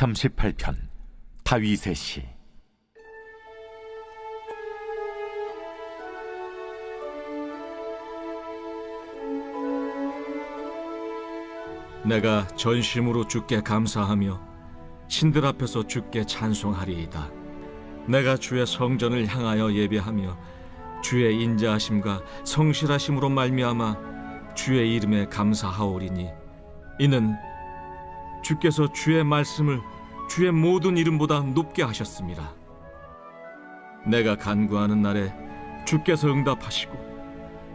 138편 다윗의 시. 내가 전심으로 주께 감사하며 신들 앞에서 주께 찬송하리이다. 내가 주의 성전을 향하여 예배하며 주의 인자하심과 성실하심으로 말미암아 주의 이름에 감사하오리니, 이는 주께서 주의 말씀을 주의 모든 이름보다 높게 하셨습니다. 내가 간구하는 날에 주께서 응답하시고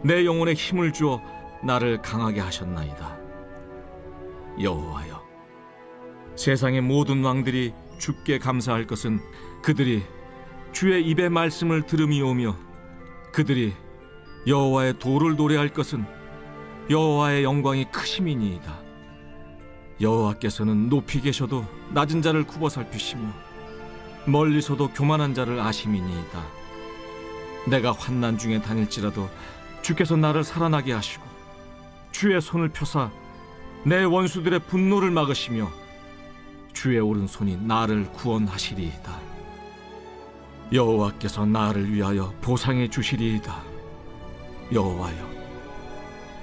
내 영혼에 힘을 주어 나를 강하게 하셨나이다. 여호와여, 세상의 모든 왕들이 주께 감사할 것은 그들이 주의 입의 말씀을 들음이오며, 그들이 여호와의 도를 노래할 것은 여호와의 영광이 크심이니이다. 여호와께서는 높이 계셔도 낮은 자를 굽어 살피시며 멀리서도 교만한 자를 아심이니이다. 내가 환난 중에 다닐지라도 주께서 나를 살아나게 하시고 주의 손을 펴사 내 원수들의 분노를 막으시며 주의 오른손이 나를 구원하시리이다. 여호와께서 나를 위하여 보상해 주시리이다. 여호와여,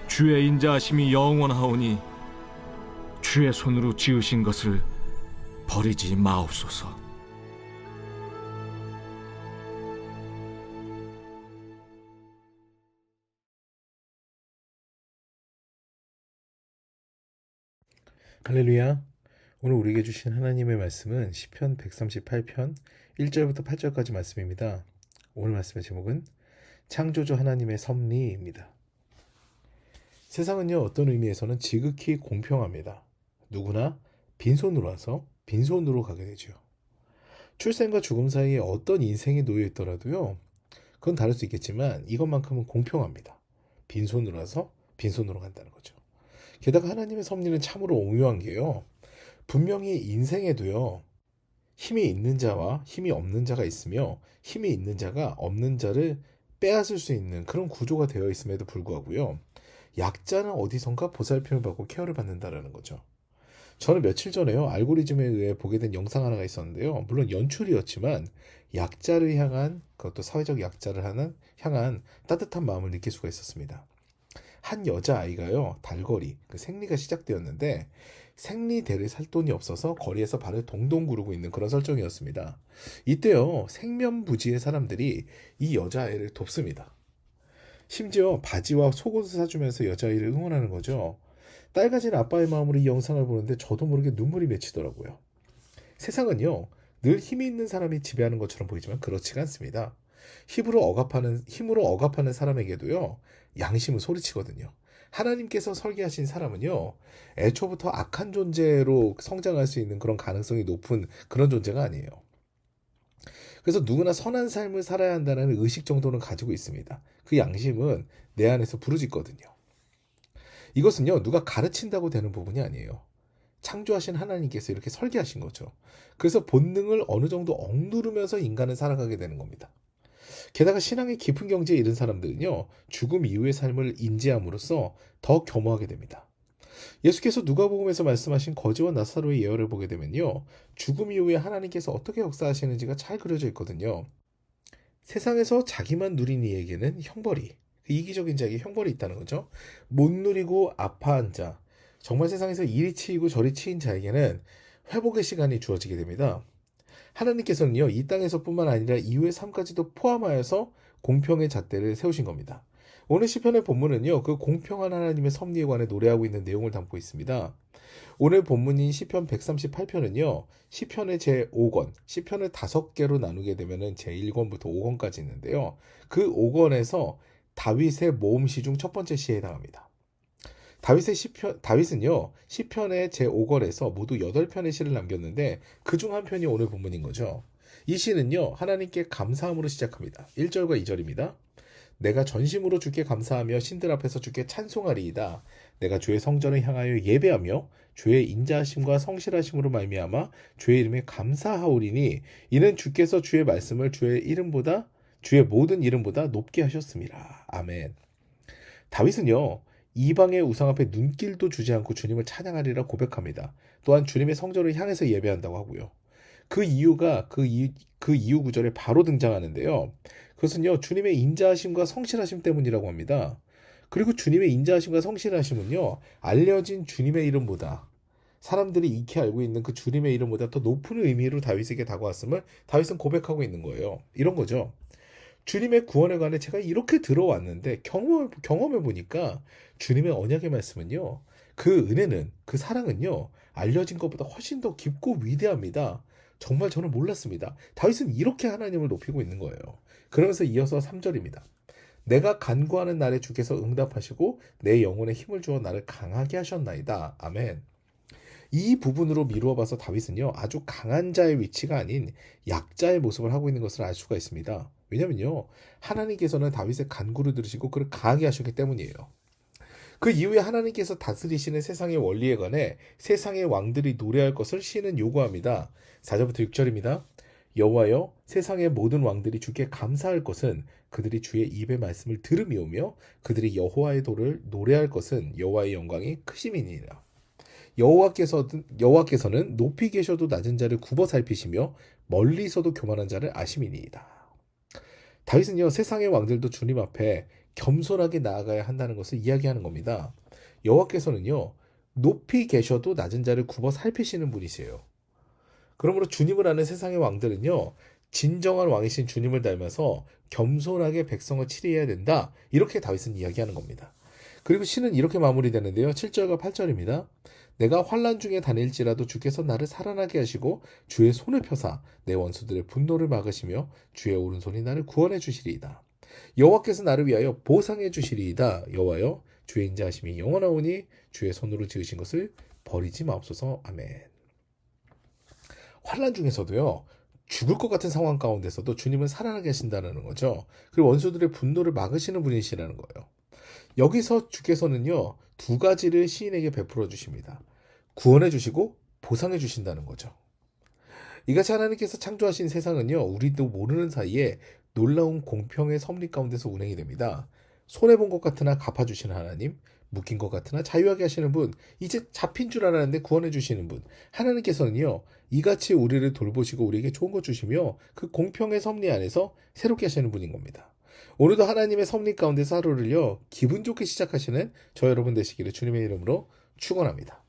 주의 인자하심이 영원하오니 주의 손으로 지으신 것을 버리지 마옵소서. 할렐루야. 오늘 우리에게 주신 하나님의 말씀은 시편 138편 1절부터 8절까지 말씀입니다. 오늘 말씀의 제목은 창조주 하나님의 섭리입니다. 세상은요, 어떤 의미에서는 지극히 공평합니다. 누구나 빈손으로 와서 빈손으로 가게 되죠. 출생과 죽음 사이에 어떤 인생이 놓여 있더라도요, 그건 다를 수 있겠지만 이것만큼은 공평합니다. 빈손으로 와서 빈손으로 간다는 거죠. 게다가 하나님의 섭리는 참으로 오묘한 게요, 분명히 인생에도요, 힘이 있는 자와 힘이 없는 자가 있으며 힘이 있는 자가 없는 자를 빼앗을 수 있는 그런 구조가 되어 있음에도 불구하고요, 약자는 어디선가 보살핌을 받고 케어를 받는다라는 거죠. 저는 며칠 전에요, 알고리즘에 의해 보게 된 영상 하나가 있었는데요, 물론 연출이었지만 약자를 향한, 그것도 사회적 약자를 향한 따뜻한 마음을 느낄 수가 있었습니다. 한 여자아이가요, 달거리, 생리가 시작되었는데 생리대를 살 돈이 없어서 거리에서 발을 동동 구르고 있는 그런 설정이었습니다. 이때요, 생면부지의 사람들이 이 여자아이를 돕습니다. 심지어 바지와 속옷을 사주면서 여자아이를 응원하는 거죠. 딸 가진 아빠의 마음으로 이 영상을 보는데 저도 모르게 눈물이 맺히더라고요. 세상은요, 늘 힘이 있는 사람이 지배하는 것처럼 보이지만 그렇지가 않습니다. 힘으로 억압하는 사람에게도요, 양심은 소리치거든요. 하나님께서 설계하신 사람은요, 애초부터 악한 존재로 성장할 수 있는 그런 가능성이 높은 그런 존재가 아니에요. 그래서 누구나 선한 삶을 살아야 한다는 의식 정도는 가지고 있습니다. 그 양심은 내 안에서 부르짖거든요. 이것은요, 누가 가르친다고 되는 부분이 아니에요. 창조하신 하나님께서 이렇게 설계하신 거죠. 그래서 본능을 어느 정도 억누르면서 인간은 살아가게 되는 겁니다. 게다가 신앙의 깊은 경지에 이른 사람들은요, 죽음 이후의 삶을 인지함으로써 더 겸허하게 됩니다. 예수께서 누가복음에서 말씀하신 거지와 나사로의 예언을 보게 되면요, 죽음 이후에 하나님께서 어떻게 역사하시는지가 잘 그려져 있거든요. 세상에서 자기만 누린 이에게는 형벌이, 이기적인 자에게 형벌이 있다는 거죠. 못 누리고 아파한 자, 정말 세상에서 이리 치이고 저리 치인 자에게는 회복의 시간이 주어지게 됩니다. 하나님께서는요, 이 땅에서뿐만 아니라 이후의 삶까지도 포함하여서 공평의 잣대를 세우신 겁니다. 오늘 시편의 본문은요, 그 공평한 하나님의 섭리에 관해 노래하고 있는 내용을 담고 있습니다. 오늘 본문인 시편 138편은요, 시편의 제5권, 시편을 5개로 나누게 되면 제1권부터 5권까지 있는데요, 그 5권에서 다윗의 모음시 중 첫 번째 시에 해당합니다. 다윗은요, 시편의 제5권에서 모두 8편의 시를 남겼는데 그 중 한 편이 오늘 본문인 거죠. 이 시는요, 하나님께 감사함으로 시작합니다. 1절과 2절입니다. 내가 전심으로 주께 감사하며 신들 앞에서 주께 찬송하리이다. 내가 주의 성전을 향하여 예배하며 주의 인자하심과 성실하심으로 말미암아 주의 이름에 감사하오리니, 이는 주께서 주의 말씀을 주의 모든 이름보다 높게 하셨습니다. 아멘. 다윗은요, 이방의 우상 앞에 눈길도 주지 않고 주님을 찬양하리라 고백합니다. 또한 주님의 성전을 향해서 예배한다고 하고요. 그 이유가 그 이유 구절에 바로 등장하는데요. 그것은요, 주님의 인자하심과 성실하심 때문이라고 합니다. 그리고 주님의 인자하심과 성실하심은요, 알려진 주님의 이름보다, 사람들이 익히 알고 있는 그 주님의 이름보다 더 높은 의미로 다윗에게 다가왔음을 다윗은 고백하고 있는 거예요. 이런 거죠. 주님의 구원에 관해 제가 이렇게 들어왔는데 경험해 보니까 주님의 언약의 말씀은요, 그 은혜는, 그 사랑은요, 알려진 것보다 훨씬 더 깊고 위대합니다. 정말 저는 몰랐습니다. 다윗은 이렇게 하나님을 높이고 있는 거예요. 그러면서 이어서 3절입니다. 내가 간구하는 날에 주께서 응답하시고 내 영혼에 힘을 주어 나를 강하게 하셨나이다. 아멘. 이 부분으로 미루어 봐서 다윗은요, 아주 강한 자의 위치가 아닌 약자의 모습을 하고 있는 것을 알 수가 있습니다. 왜냐면요, 하나님께서는 다윗의 간구를 들으시고 그를 강하게 하셨기 때문이에요. 그 이후에 하나님께서 다스리시는 세상의 원리에 관해 세상의 왕들이 노래할 것을 시는 요구합니다. 4절부터 6절입니다. 여호와여, 세상의 모든 왕들이 주께 감사할 것은 그들이 주의 입의 말씀을 들음이오며 그들이 여호와의 도를 노래할 것은 여호와의 영광이 크심이니라. 여호와께서는 높이 계셔도 낮은 자를 굽어 살피시며 멀리서도 교만한 자를 아심이니이다. 다윗은요, 세상의 왕들도 주님 앞에 겸손하게 나아가야 한다는 것을 이야기하는 겁니다. 여호와께서는요, 높이 계셔도 낮은 자를 굽어 살피시는 분이세요. 그러므로 주님을 아는 세상의 왕들은요, 진정한 왕이신 주님을 닮아서 겸손하게 백성을 치리해야 된다. 이렇게 다윗은 이야기하는 겁니다. 그리고 시는 이렇게 마무리되는데요. 7절과 8절입니다. 내가 환난 중에 다닐지라도 주께서 나를 살아나게 하시고 주의 손을 펴사 내 원수들의 분노를 막으시며 주의 오른손이 나를 구원해 주시리이다. 여호와께서 나를 위하여 보상해 주시리이다. 여호와여, 주의 인자하심이 영원하오니 주의 손으로 지으신 것을 버리지 마옵소서. 아멘. 환난 중에서도요, 죽을 것 같은 상황 가운데서도 주님은 살아나게 하신다는 거죠. 그리고 원수들의 분노를 막으시는 분이시라는 거예요. 여기서 주께서는요, 두 가지를 시인에게 베풀어 주십니다. 구원해 주시고 보상해 주신다는 거죠. 이같이 하나님께서 창조하신 세상은요, 우리도 모르는 사이에 놀라운 공평의 섭리 가운데서 운행이 됩니다. 손해본 것 같으나 갚아주시는 하나님, 묶인 것 같으나 자유하게 하시는 분, 이제 잡힌 줄 알았는데 구원해 주시는 분, 하나님께서는요, 이같이 우리를 돌보시고 우리에게 좋은 것 주시며 그 공평의 섭리 안에서 새롭게 하시는 분인 겁니다. 오늘도 하나님의 섭리 가운데서 하루를요, 기분 좋게 시작하시는 저 여러분 되시기를 주님의 이름으로 축원합니다.